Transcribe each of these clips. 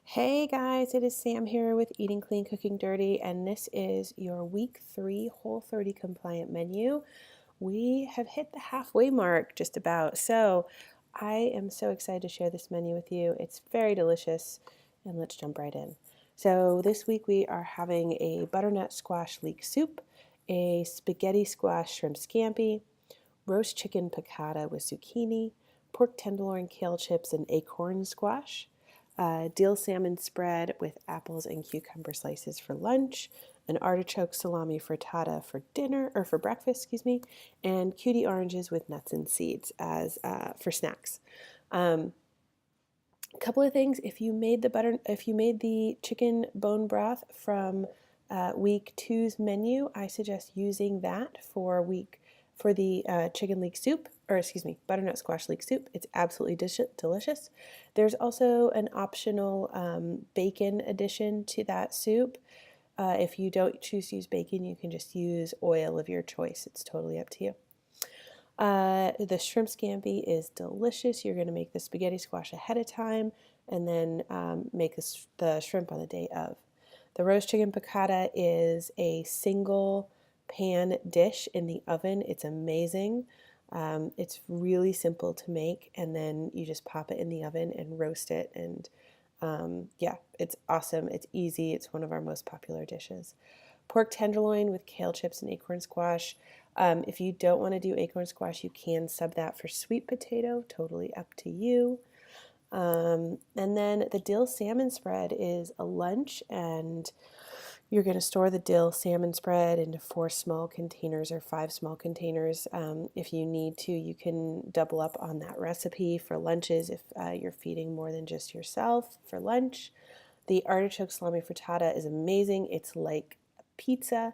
Hey guys, it is Sam here with Eating Clean, Cooking Dirty, and this is your week 3 Whole30 compliant menu. We have hit the halfway mark just about, so I am so excited to share this menu with you. It's very delicious, and let's jump right in. So this week we are having a butternut squash leek soup, a spaghetti squash shrimp scampi, roast chicken piccata with zucchini, pork tenderloin kale chips and acorn squash, dill salmon spread with apples and cucumber slices for lunch, an artichoke salami frittata for dinner or for breakfast, and cutie oranges with nuts and seeds as for snacks. A couple of things: if you made the chicken bone broth from week two's menu, I suggest using that for the chicken leek soup, or excuse me, butternut squash leek soup. It's absolutely delicious. There's also an optional bacon addition to that soup. If you don't choose to use bacon, you can just use oil of your choice. It's totally up to you. The shrimp scampi is delicious. You're going to make the spaghetti squash ahead of time and then make the shrimp on the day of. The roast chicken piccata is a single pan dish in the oven. It's amazing. It's really simple to make, and then you just pop it in the oven and roast it. And yeah, it's awesome. It's easy. It's one of our most popular dishes. Pork tenderloin with kale chips and acorn squash. If you don't want to do acorn squash, you can sub that for sweet potato. Totally up to you. And then the dill salmon spread is a lunch, and you're going to store the dill salmon spread into 4 small containers or 5 small containers. If you need to, you can double up on that recipe for lunches if you're feeding more than just yourself for lunch. The artichoke salami frittata is amazing. It's like a pizza.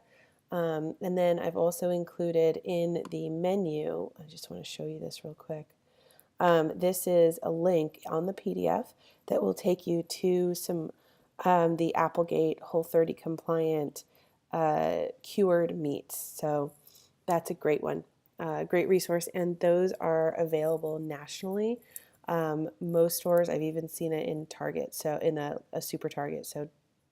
And then I've also included in the menu, I just want to show you this real quick. This is a link on the PDF that will take you to some the Applegate Whole30 compliant cured meats. So that's a great one, great resource, and those are available nationally. Most stores, I've even seen it in Target, so in a super Target. So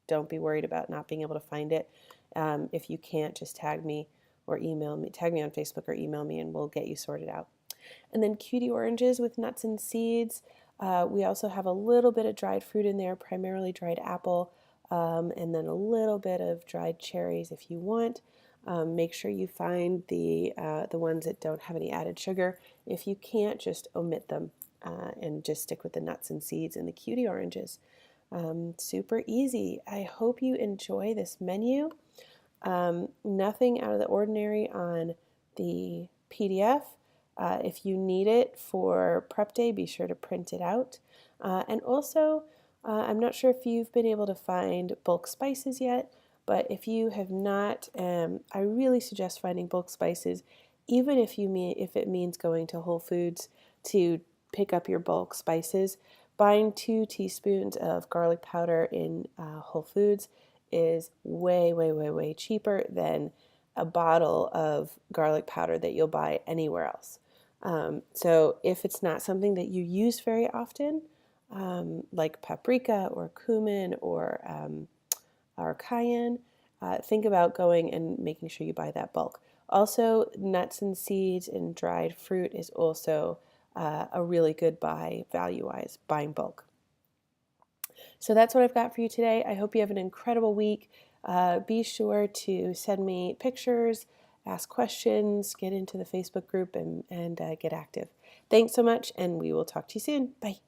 don't be worried about not being able to find it. If you can't, just tag me or email me, tag me on Facebook or email me, and we'll get you sorted out. And then cutie oranges with nuts and seeds. We also have a little bit of dried fruit in there, primarily dried apple, and then a little bit of dried cherries if you want. Make sure you find the ones that don't have any added sugar. If you can't, just omit them and just stick with the nuts and seeds and the cutie oranges. Super easy. I hope you enjoy this menu. Nothing out of the ordinary on the PDF. If you need it for prep day, be sure to print it out. And also, I'm not sure if you've been able to find bulk spices yet, but if you have not, I really suggest finding bulk spices, even if it means going to Whole Foods to pick up your bulk spices. Buying 2 teaspoons of garlic powder in Whole Foods is way, way, way, way cheaper than a bottle of garlic powder that you'll buy anywhere else. So if it's not something that you use very often, like paprika or cumin or cayenne, think about going and making sure you buy that bulk. Also, nuts and seeds and dried fruit is also a really good buy value-wise, buying bulk. So that's what I've got for you today. I hope you have an incredible week. Be sure to send me pictures, ask questions, get into the Facebook group, and get active. Thanks so much, and we will talk to you soon. Bye.